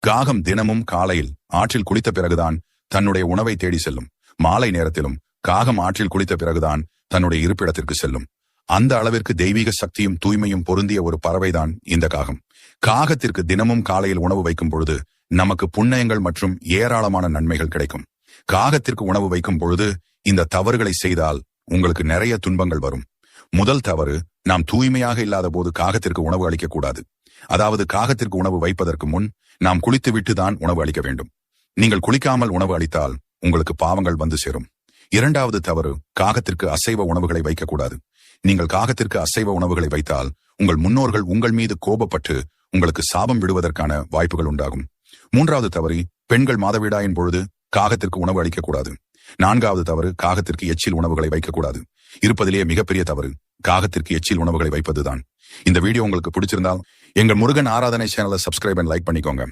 காகம் தினமும் காலையில் ஆற்றில் குளித்த பிறகுதான் தன்னுடைய உணவை தேடி செல்லும். மாலை நேரத்திலும் காகம் ஆற்றில் குளித்த பிறகுதான் தன்னுடைய இருப்பிடத்திற்கு செல்லும். அந்த அளவிற்கு தெய்வீக சக்தியும் தூய்மையும் பொருந்திய ஒரு பறவைதான் இந்த காகம். காகத்திற்கு தினமும் காலையில் உணவு வைக்கும் பொழுது நமக்கு புண்ணியங்கள் மற்றும் ஏராளமான நன்மைகள் கிடைக்கும். காகத்திற்கு உணவு வைக்கும் பொழுது இந்த தவறுகளை செய்தால் உங்களுக்கு நிறைய துன்பங்கள் வரும். முதல் தவறு, நாம் தூய்மையாக இல்லாத போது காகத்திற்கு உணவு அளிக்கக்கூடாது. அதாவது காகத்திற்கு உணவு வைப்பதற்கு முன் நாம் குளித்துவிட்டு தான் உணவு அளிக்க வேண்டும். நீங்கள் குளிக்காமல் உணவு அளித்தால் உங்களுக்கு பாவங்கள் வந்து சேரும். இரண்டாவது தவறு, காகத்திற்கு அசைவ உணவுகளை வைக்கக்கூடாது. நீங்கள் காகத்திற்கு அசைவ உணவுகளை வைத்தால் உங்கள் முன்னோர்கள் உங்கள் மீது கோபப்பட்டு உங்களுக்கு சாபம் விடுவதற்கான வாய்ப்புகள் உண்டாகும். மூன்றாவது தவறு, பெண்கள் மாதவிடாயின் பொழுது காகத்திற்கு உணவு அளிக்கக்கூடாது. நான்காவது தவறு, காகத்திற்கு எச்சில் உணவுகளை வைக்கக்கூடாது. இருப்பதிலேயே மிகப்பெரிய தவறு காகத்திற்கு எச்சில் உணவுகளை வைப்பதுதான். இந்த வீடியோ உங்களுக்கு பிடிச்சிருந்தால் எங்கள் முருகன் ஆராதனை சேனலை சப்ஸ்கிரைப் அண்ட் லைக் பண்ணிக்கோங்க.